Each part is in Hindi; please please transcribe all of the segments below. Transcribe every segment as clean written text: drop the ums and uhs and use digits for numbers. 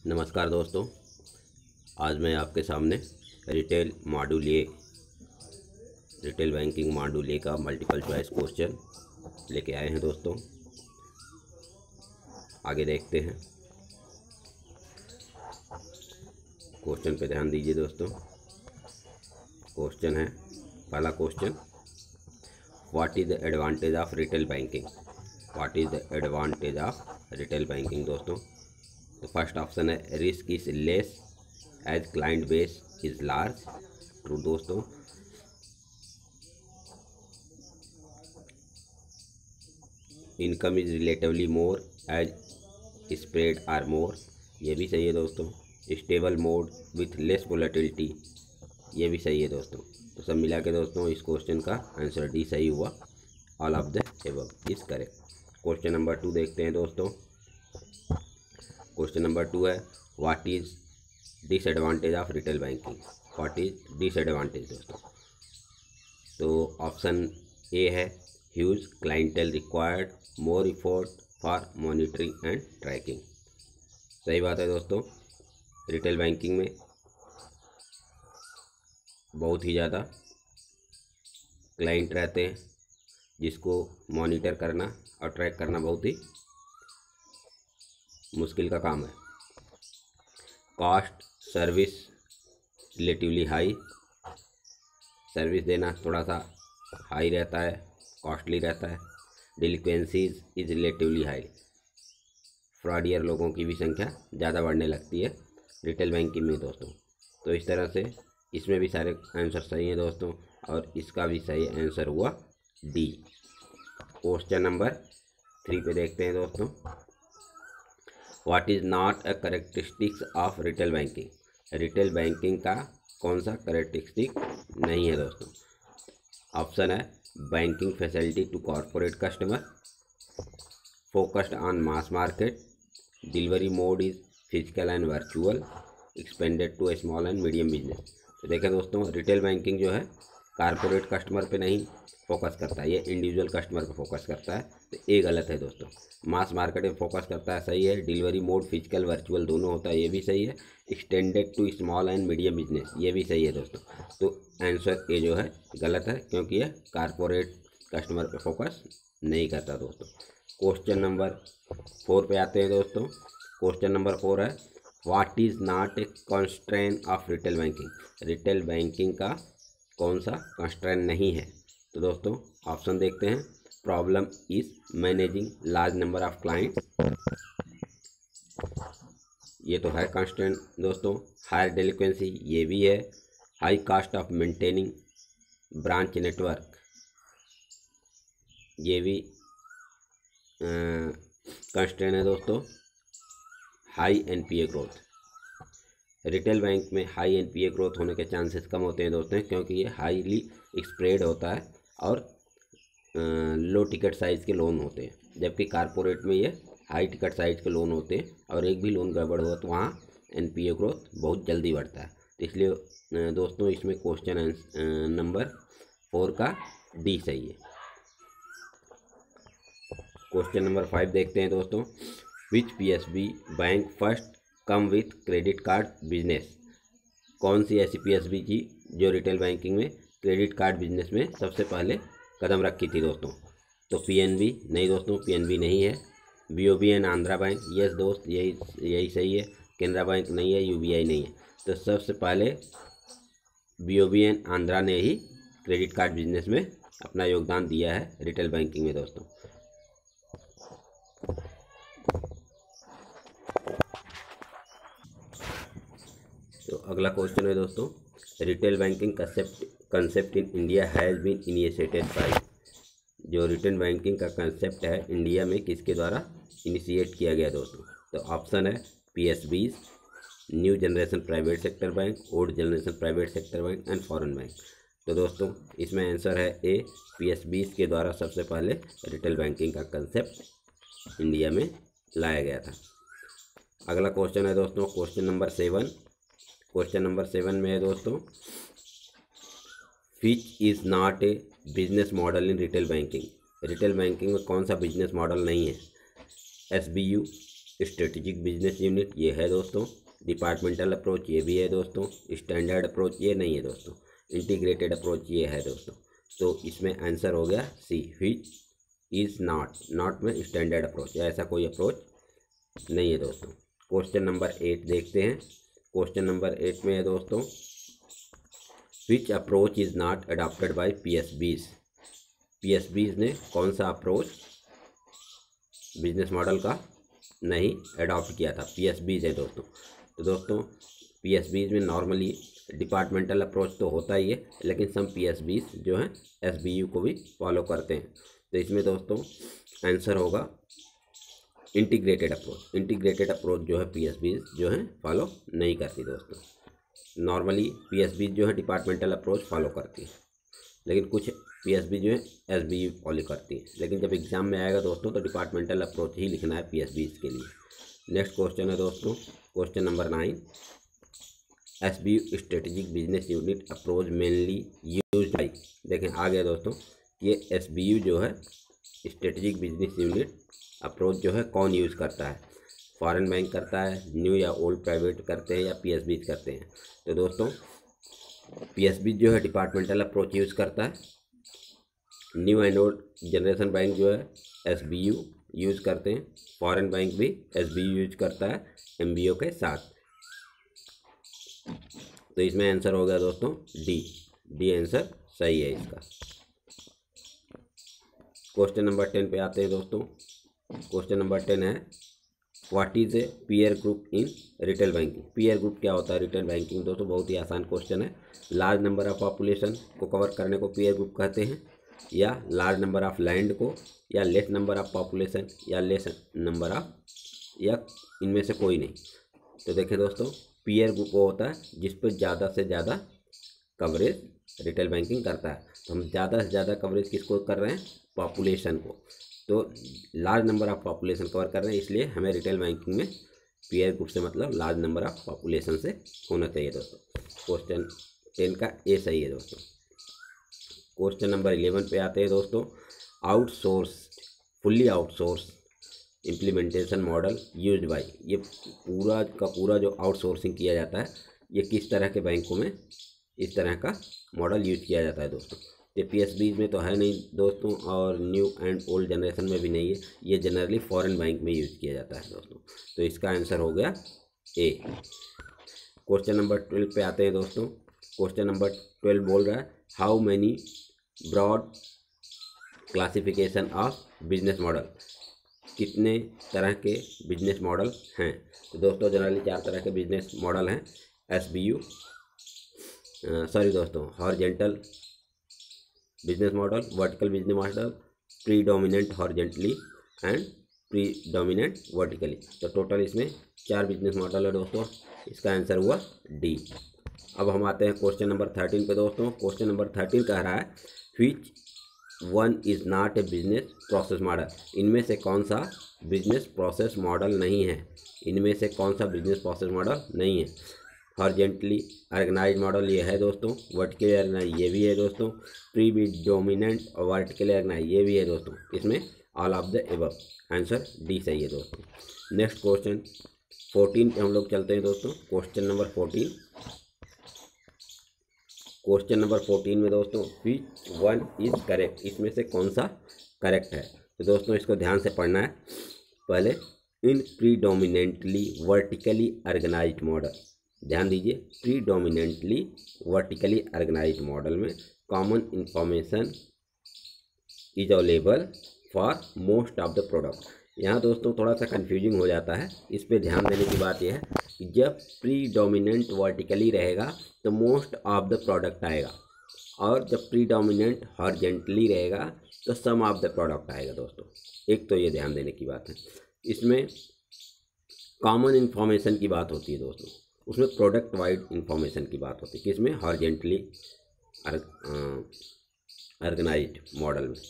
नमस्कार दोस्तों, आज मैं आपके सामने रिटेल बैंकिंग मॉड्यूल ए का मल्टीपल चॉइस क्वेश्चन लेके आए हैं। दोस्तों आगे देखते हैं। क्वेश्चन पे ध्यान दीजिए दोस्तों। क्वेश्चन है, पहला question, what is the advantage of retail banking. What is the advantage of retail banking दोस्तों। तो फर्स्ट ऑप्शन है, risk is less as client base is large. True दोस्तों। Income is relatively more as spread are more. ये भी सही है दोस्तों। Stable mode with less volatility, ये भी सही है दोस्तों। तो सब मिला के दोस्तों इस क्वेश्चन का आंसर डी सही हुआ। All of the above is correct. Question number 2 देखते हैं दोस्तों। क्वेश्चन नंबर 2 है, what is disadvantage of retail banking. What is disadvantage दोस्तों। तो ऑप्शन ए है, huge clientele required, more effort for monitoring and tracking. सही बात है दोस्तों। रिटेल बैंकिंग में बहुत ही ज़्यादा क्लाइंट रहते हैं जिसको मॉनिटर करना और ट्रैक करना बहुत ही मुश्किल का काम है। Cost service relatively high, service देना थोड़ा सा हाई रहता है, कॉस्टली रहता है। डिलिक्वेंसीज इज रिलेटिवली हाई, फ्रॉडियर लोगों की भी संख्या ज़्यादा बढ़ने लगती है रिटेल बैंकिंग में दोस्तों। तो इस तरह से इसमें भी सारे आंसर सही हैं दोस्तों, और इसका भी सही आंसर हुआ डी। क्वेश्चन नंबर 3 पे देखते हैं दोस्तों। What is not a characteristics of retail banking. Retail banking का कौन सा करेक्टरिस्टिक नहीं है दोस्तों। ऑप्शन है, banking facility to corporate customer, focused on mass market, delivery mode is physical and virtual, expended to small and medium business. तो देखें दोस्तों, रिटेल बैंकिंग जो है कारपोरेट कस्टमर पे नहीं फोकस करता है, ये इंडिविजुअल कस्टमर पे फोकस करता है। तो ये गलत है दोस्तों। मास मार्केट में फोकस करता है, सही है। डिलीवरी मोड फिजिकल वर्चुअल दोनों होता है, ये भी सही है। Extended to small and medium business, ये भी सही है दोस्तों। तो आंसर ए जो है गलत है, क्योंकि ये कारपोरेट कस्टमर पे फोकस नहीं करता दोस्तों। क्वेश्चन नंबर 4 पे आते हैं दोस्तों। क्वेश्चन नंबर 4 है, what is not a constraint of retail banking. Retail banking का कौन सा कंस्ट्रेंट नहीं है। तो दोस्तों ऑप्शन देखते हैं। Problem is managing large number of client, ये तो है कंस्ट्रेंट दोस्तों। हायर डेलिक्वेंसी, ये भी है। High cost of maintaining branch network, ये भी कंस्ट्रेंट है दोस्तों। High NPA growth, retail bank में हाई एनपीए ग्रोथ होने के चांसेस कम होते हैं दोस्तों, क्योंकि ये हाईली स्प्रेड होता है और लो टिकट साइज़ के लोन होते हैं। जबकि कारपोरेट में ये हाई टिकट साइज़ के लोन होते हैं, और एक भी लोन गड़बड़ हुआ तो वहाँ एनपीए ग्रोथ बहुत जल्दी बढ़ता है। तो इसलिए दोस्तों इसमें क्वेश्चन नंबर 4 का डी सही है। क्वेश्चन नंबर 5 देखते हैं दोस्तों। Which PSB bank first come with credit card business. कौन सी ऐसी पीएसबी थी जो रिटेल बैंकिंग में क्रेडिट कार्ड बिजनेस में सबसे पहले कदम रखी थी दोस्तों। तो पीएनबी नहीं दोस्तों, पीएनबी नहीं है। BOB and Andhra bank, yes दोस्त, यही सही है। केनरा बैंक नहीं है, यूबीआई नहीं है। तो सबसे पहले बीओबी एंड आंध्रा ने ही क्रेडिट कार्ड बिजनेस में अपना योगदान दिया है रिटेल बैंकिंग में दोस्तों। तो अगला क्वेश्चन है दोस्तों, retail banking concept in India has been initiated by. जो रिटेल बैंकिंग का कंसेप्ट है इंडिया में किसके द्वारा इनिशिएट किया गया दोस्तों। तो ऑप्शन है, PSBs, new generation private sector bank, old generation private sector bank and foreign bank. तो दोस्तों इसमें आंसर है ए, पीएसबीज के द्वारा सबसे पहले रिटेल बैंकिंग का कंसेप्ट इंडिया में लाया गया था। अगला क्वेश्चन है दोस्तों, क्वेश्चन नंबर 7। क्वेश्चन नंबर 7 में है दोस्तों, which is not a business model in retail banking. Retail banking में कौन सा बिजनेस मॉडल नहीं है। एसबीयू, स्ट्रेटेजिक बिजनेस यूनिट ये है दोस्तों, डिपार्टमेंटल अप्रोच ये भी है दोस्तों, स्टैंडर्ड अप्रोच ये नहीं है दोस्तों, इंटीग्रेटेड अप्रोच ये है दोस्तों। तो इसमें आंसर हो गया सी, व्हिच इज़ नॉट, नॉट में स्टैंडर्ड अप्रोच, ऐसा कोई अप्रोच नहीं है दोस्तों। क्वेश्चन नंबर 8 देखते हैं। क्वेश्चन नंबर 8 में है दोस्तों, which approach is not adopted by PSBs। PSBs ने कौन सा अप्रोच बिजनेस मॉडल का नहीं अडॉप्ट किया था? PSBs है दोस्तों। तो दोस्तों PSBs में नॉर्मली डिपार्टमेंटल अप्रोच तो होता ही है, लेकिन सम PSBs जो हैं SBU को भी फॉलो करते हैं। तो इसमें दोस्तों आंसर होगा इंटीग्रेटेड अप्रोच। इंटीग्रेटेड अप्रोच जो है PSBs जो है फॉलो नहीं करती दोस्तों। नॉर्मली PSBs जो है डिपार्टमेंटल अप्रोच फॉलो करती है, लेकिन कुछ PSB जो है SBU फॉलो करती है। लेकिन जब एग्जाम में आएगा दोस्तों तो डिपार्टमेंटल अप्रोच ही लिखना है PSBs के लिए। नेक्स्ट क्वेश्चन है दोस्तों, question number 9, SBU strategic business unit approach mainly used by. देखें आ गया दोस्तों, ये SBU जो है स्ट्रेटेजिक बिजनेस यूनिट अप्रोच जो है कौन यूज़ करता है? फॉरेन बैंक करता है, न्यू या ओल्ड प्राइवेट करते हैं, या PSBs करते हैं? तो दोस्तों PSB जो है डिपार्टमेंटल अप्रोच यूज़ करता है। New and old generation bank जो है SBU यूज़ करते हैं। फॉरेन बैंक भी SBU यूज करता है MBO के साथ। तो इसमें आंसर हो गया दोस्तों डी आंसर सही है इसका। क्वेश्चन नंबर 10 पे आते हैं दोस्तों। क्वेश्चन नंबर 10 है, what is a peer group in retail banking. Peer group क्या होता है रिटेल बैंकिंग? दोस्तों बहुत ही आसान क्वेश्चन है। लार्ज नंबर ऑफ पॉपुलेशन को कवर करने को पीयर ग्रुप कहते हैं, या लार्ज नंबर ऑफ लैंड को, या लेस नंबर ऑफ पॉपुलेशन, या लेस नंबर ऑफ, या इनमें से कोई नहीं। तो देखें दोस्तों, पीयर ग्रुप वो होता है जिस पर ज़्यादा से ज़्यादा कवरेज रिटेल बैंकिंग करता है। तो हम ज़्यादा से ज़्यादा कवरेज किसको कर रहे हैं? पॉपुलेशन को। तो large number of population cover कर रहे हैं, इसलिए हमें रिटेल बैंकिंग में पीयर ग्रुप से मतलब लार्ज नंबर ऑफ पॉपुलेशन से होना चाहिए दोस्तों। क्वेश्चन 10 का ए सही है दोस्तों। क्वेश्चन नंबर 11 पे आते हैं दोस्तों, outsource, fully outsource implementation model used by. ये पूरा का पूरा जो आउटसोर्सिंग किया जाता है, ये किस तरह के बैंकों में इस तरह का मॉडल यूज किया जाता है दोस्तों? ये PSBs में तो है नहीं दोस्तों, और न्यू एंड ओल्ड जनरेशन में भी नहीं है। ये जनरली फॉरेन बैंक में यूज किया जाता है दोस्तों। तो इसका आंसर हो गया ए। क्वेश्चन नंबर 12 पे आते हैं दोस्तों। क्वेश्चन नंबर 12 बोल रहा है, how many broad classification of business model. कितने तरह के बिजनेस मॉडल हैं? तो दोस्तों जनरली 4 तरह के बिजनेस मॉडल हैं। SBU सॉरी दोस्तों, horizontal business model, vertical business model, predominant horizontally and predominant vertically. तो टोटल इसमें 4 बिजनेस मॉडल है दोस्तों। इसका आंसर हुआ डी। अब हम आते हैं क्वेश्चन नंबर 13 पे दोस्तों। क्वेश्चन नंबर 13 कह रहा है, which one is not a business process model. इनमें से कौन सा बिजनेस प्रोसेस मॉडल नहीं है? इनमें से कौन सा बिजनेस प्रोसेस मॉडल नहीं है? हॉरिजॉन्टली ऑर्गेनाइज मॉडल ये है दोस्तों, वर्टिकली ऑर्गेनाइज ये भी है दोस्तों, प्रीडोमिनेंट और वर्टिकली ऑर्गेनाइज ये भी है दोस्तों। इसमें all of the above, answer D सही है दोस्तों। नेक्स्ट क्वेश्चन 14 पे हम लोग चलते हैं दोस्तों। क्वेश्चन नंबर 14, क्वेश्चन नंबर 14 में दोस्तों, व्हिच वन इज करेक्ट। इसमें से कौन सा करेक्ट है? तो दोस्तों इसको ध्यान से पढ़ना है। पहले, इन प्रीडोमिनेंटली वर्टिकली ऑर्गेनाइज्ड मॉडल, ध्यान दीजिए, प्रीडोमिनेंटली वर्टिकली ऑर्गेनाइज्ड मॉडल में common information is available for most of the product. यहाँ दोस्तों थोड़ा सा कंफ्यूजिंग हो जाता है। इस पे ध्यान देने की बात यह है कि जब प्रीडोमिनेंट वर्टिकली रहेगा तो मोस्ट ऑफ द प्रोडक्ट आएगा, और जब प्रीडोमिनेंट हॉरिजॉन्टली रहेगा तो सम ऑफ द प्रोडक्ट आएगा दोस्तों। एक तो ये ध्यान देने की बात है। इसमें कॉमन इन्फॉर्मेशन की बात होती है दोस्तों, उसमें प्रोडक्ट वाइड इन्फॉर्मेशन की बात होती है। किसमें? हॉरिजॉन्टली ऑर्गेनाइज्ड मॉडल में।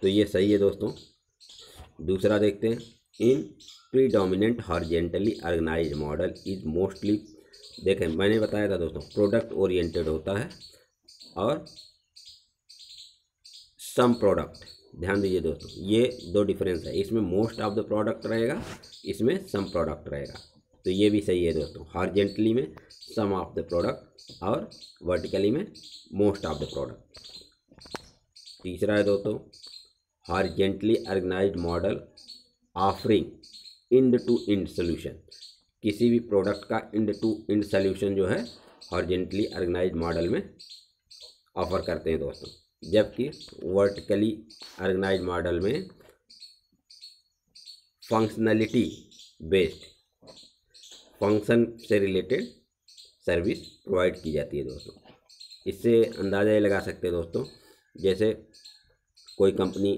तो ये सही है दोस्तों। दूसरा देखते हैं, in predominant horizontally organised model is mostly, देखें मैंने बताया था दोस्तों, प्रोडक्ट ओरिएंटेड होता है और सम प्रोडक्ट ध्यान दीजिए दोस्तों, ये दो डिफरेंस है, इसमें मोस्ट ऑफ द प्रोडक्ट रहेगा, इसमें सम प्रोडक्ट रहेगा। तो ये भी सही है दोस्तों, हॉरिजॉन्टली में सम ऑफ द प्रोडक्ट और वर्टिकली में मोस्ट ऑफ द प्रोडक्ट। तीसरा है दोस्तों, horizontally organised model offering end to end solution. किसी भी प्रोडक्ट का एंड टू एंड सोल्यूशन जो है हॉरिजॉन्टली ऑर्गेनाइज्ड मॉडल में ऑफर करते हैं दोस्तों, जबकि वर्टिकली ऑर्गेनाइज्ड मॉडल में फंक्शनलिटी बेस्ड, फंक्शन से रिलेटेड सर्विस प्रोवाइड की जाती है दोस्तों। इससे अंदाज़ा ये लगा सकते हैं दोस्तों, जैसे कोई कंपनी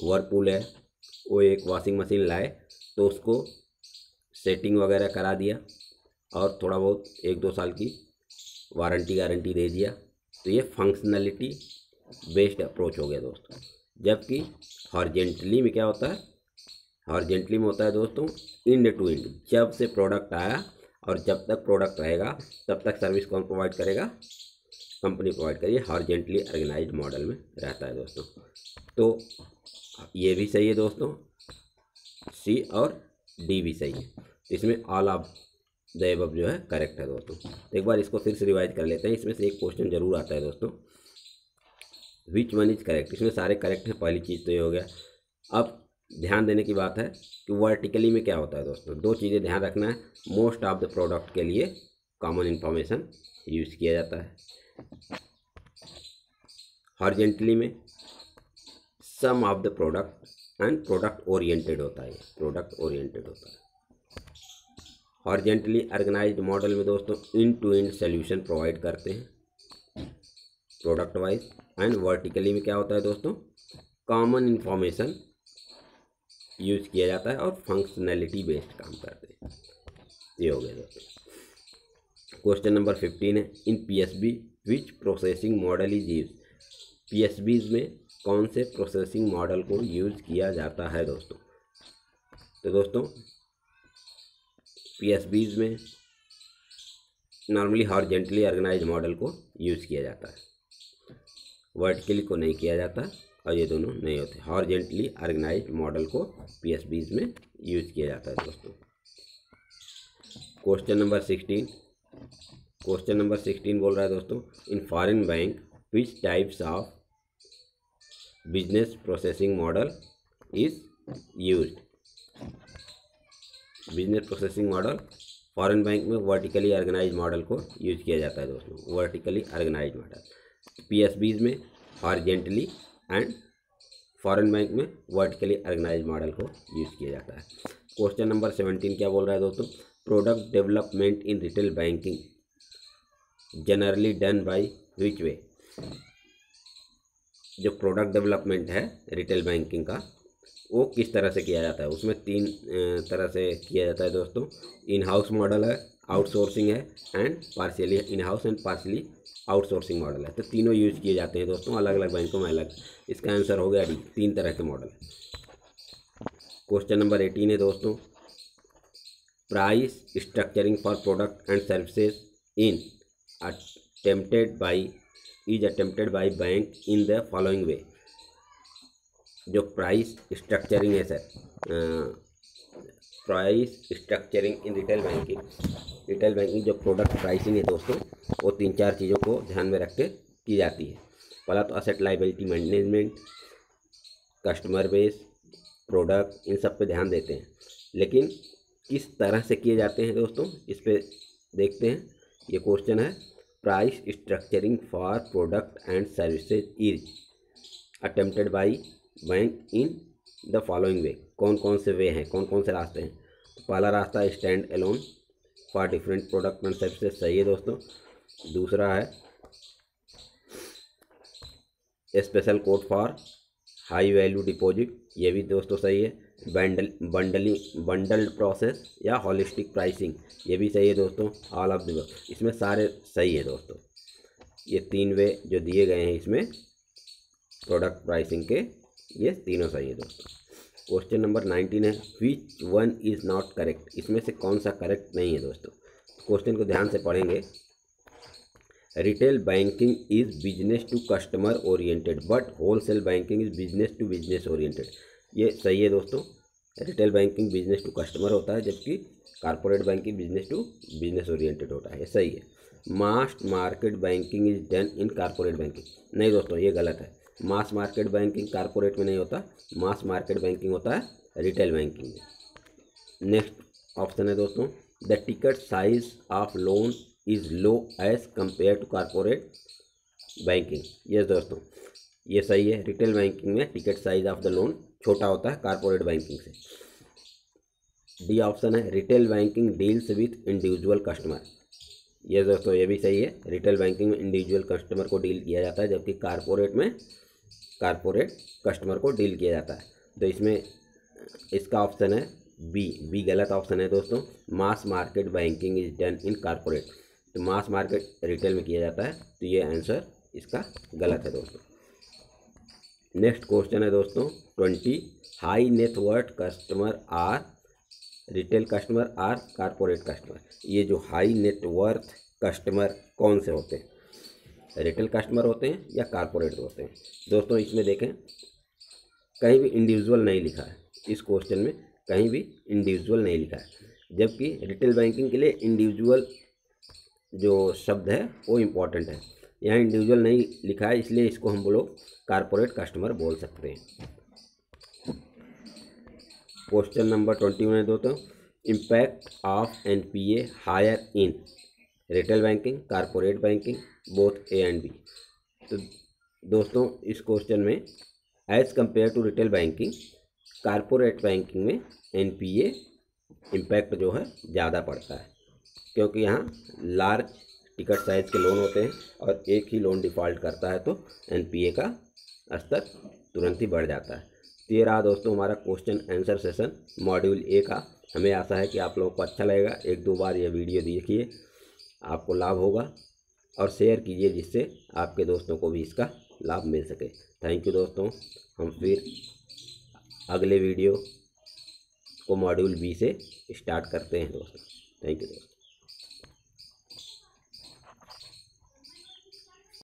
वर्लपूल है, वो एक वॉशिंग मशीन लाए तो उसको सेटिंग वगैरह करा दिया और थोड़ा बहुत 1-2 साल की वारंटी गारंटी दे दिया, तो ये फंक्शनलिटी बेस्ड अप्रोच हो गया दोस्तों। जबकि हॉरिजॉन्टली में क्या होता है, हॉरिजॉन्टली में होता है दोस्तों एंड टू एंड, जब से प्रोडक्ट आया और जब तक प्रोडक्ट रहेगा तब तक सर्विस कौन प्रोवाइड करेगा, कंपनी प्रोवाइड करिए, हॉरिजॉन्टली ऑर्गेनाइज्ड मॉडल में रहता है दोस्तों। तो ये भी सही है दोस्तों, सी और डी भी सही है, इसमें ऑल ऑफ द अबव जो है करेक्ट है दोस्तों। तो एक बार इसको फिर से रिवाइज कर लेते हैं, इसमें से एक क्वेश्चन जरूर आता है दोस्तों, विच वन इज करेक्ट। इसमें सारे करेक्ट हैं, पहली चीज़ तो ये हो गया। अब ध्यान देने की बात है कि वर्टिकली में क्या होता है दोस्तों, दो चीज़ें ध्यान रखना है। मोस्ट ऑफ द प्रोडक्ट के लिए कॉमन इन्फॉर्मेशन यूज़ किया जाता है, हॉरिजॉन्टली में some of the product and product oriented होता है, प्रोडक्ट ओरिएंटेड होता है। हॉरिजॉन्टली ऑर्गेनाइज्ड मॉडल में दोस्तों end to end solution provide करते हैं प्रोडक्ट वाइज, एंड वर्टिकली में क्या होता है दोस्तों, कॉमन इन्फॉर्मेशन यूज़ किया जाता है और फंक्शनैलिटी बेस्ड काम करते हैं। ये हो गया दोस्तों। क्वेश्चन नंबर 15 है, in PSB which processing model is use. PSBs में कौन से प्रोसेसिंग मॉडल को यूज़ किया जाता है दोस्तों। तो दोस्तों पीएसबीज में नॉर्मली हॉरिजॉन्टली ऑर्गेनाइज्ड मॉडल को यूज़ किया जाता है, वर्टिकली को नहीं किया जाता, और ये दोनों नहीं होते। हॉरिजॉन्टली ऑर्गेनाइज्ड मॉडल को पीएसबीज में यूज़ किया जाता है दोस्तों। क्वेश्चन नंबर 16, क्वेश्चन नंबर 16 बोल रहा है दोस्तों, in foreign bank which types of business processing model is used. Business processing model foreign bank में वर्टिकली ऑर्गेनाइज्ड मॉडल को यूज किया जाता है दोस्तों, वर्टिकली ऑर्गेनाइज्ड मॉडल। पीएसबीज में हॉरिजॉन्टली एंड फॉरेन बैंक में वर्टिकली ऑर्गेनाइज्ड मॉडल को यूज किया जाता है। क्वेश्चन नंबर 17 क्या बोल रहा है दोस्तों, product development in retail banking generally done by which way. जो प्रोडक्ट डेवलपमेंट है रिटेल बैंकिंग का, वो किस तरह से किया जाता है। उसमें 3 तरह से किया जाता है दोस्तों, इन हाउस मॉडल है, आउटसोर्सिंग है, and partially in house and partially outsourcing model है। तो तीनों यूज़ किए जाते हैं दोस्तों, अलग अलग बैंकों में अलग। इसका आंसर हो गया डी, 3 तरह के मॉडल है। क्वेश्चन नंबर 18 है दोस्तों, price structuring for product and services in attempted by bank in the following वे। जो प्राइस स्ट्रक्चरिंग है सर, प्राइस स्ट्रक्चरिंग इन रिटेल बैंकिंग जो प्रोडक्ट प्राइसिंग है दोस्तों, वो 3-4 चीज़ों को ध्यान में रख के की जाती है। पहला तो asset liability management, customer base, product, इन सब पे ध्यान देते हैं। लेकिन किस तरह से किए जाते हैं दोस्तों, इस पे देखते हैं। ये क्वेश्चन है, price structuring for product and services is attempted by bank in the following वे। कौन कौन से वे हैं, कौन कौन से रास्ते हैं। तो पहला रास्ता stand alone for different product and services, सही है दोस्तों। दूसरा है special code for high value deposit, ये भी दोस्तों सही है। बंडल्ड प्रोसेस या हॉलिस्टिक प्राइसिंग, ये भी सही है दोस्तों। ऑल ऑफ द, इसमें सारे सही है दोस्तों। ये 3 वे जो दिए गए हैं इसमें प्रोडक्ट प्राइसिंग के, ये तीनों सही है दोस्तों। क्वेश्चन नंबर 19 है, which one is not correct. इसमें से कौन सा करेक्ट नहीं है दोस्तों। क्वेश्चन को ध्यान से पढ़ेंगे retail banking is business to customer oriented but wholesale banking is business to business oriented. ये सही है दोस्तों, retail banking business to customer होता है जबकि corporate banking business to business oriented होता है, ये सही है। Mass market banking is done in corporate banking, नहीं दोस्तों ये गलत है। मास मार्केट बैंकिंग कॉर्पोरेट में नहीं होता, मास मार्केट बैंकिंग होता है रिटेल बैंकिंग में। नेक्स्ट ऑप्शन है दोस्तों, the ticket size of loan is low as compare to corporate banking. Yes दोस्तों ये सही है, रिटेल बैंकिंग में ticket size of the loan छोटा होता है कॉर्पोरेट बैंकिंग से। डी ऑप्शन है, retail banking deals with individual customer. ये दोस्तों ये भी सही है, रिटेल बैंकिंग में इंडिविजुअल कस्टमर को डील किया जाता है जबकि कॉर्पोरेट में कॉर्पोरेट कस्टमर को डील किया जाता है। तो इसमें इसका ऑप्शन है बी गलत ऑप्शन है दोस्तों। मास market banking is done in corporate, तो मास मार्केट रिटेल में किया जाता है, तो ये आंसर इसका गलत है दोस्तों। नेक्स्ट क्वेश्चन है दोस्तों 20, high net worth customer or retail customer or corporate customer. ये जो हाई नेटवर्थ कस्टमर कौन से होते हैं, रिटेल कस्टमर होते हैं या कॉर्पोरेट होते हैं? दोस्तों इसमें देखें कहीं भी इंडिविजुअल नहीं लिखा है, इस क्वेश्चन में कहीं भी इंडिविजुअल नहीं लिखा है, जबकि रिटेल बैंकिंग के लिए इंडिविजुअल जो शब्द है वो इम्पोर्टेंट है। यहाँ इंडिविजुअल नहीं लिखा है इसलिए इसको हम लोग कॉर्पोरेट कस्टमर बोल सकते हैं। क्वेश्चन नंबर 21 है दोस्तों, impact of NPA higher in retail banking corporate banking both A and B. तो दोस्तों इस क्वेश्चन में as compare to retail banking corporate banking में एनपीए इम्पैक्ट जो है ज़्यादा पड़ता है, क्योंकि यहाँ लार्ज टिकट साइज के लोन होते हैं और एक ही लोन डिफ़ॉल्ट करता है तो एनपीए का स्तर तुरंत ही बढ़ जाता है। तो ये रहा दोस्तों हमारा question answer session module A का। हमें आशा है कि आप लोगों को अच्छा लगेगा, एक दो बार ये वीडियो देखिए, आपको लाभ होगा और शेयर कीजिए जिससे आपके दोस्तों को भी इसका लाभ मिल सके। थैंक यू दोस्तों, हम फिर अगले वीडियो को मॉड्यूल बी से स्टार्ट करते हैं दोस्तों। थैंक यू दोस्तों।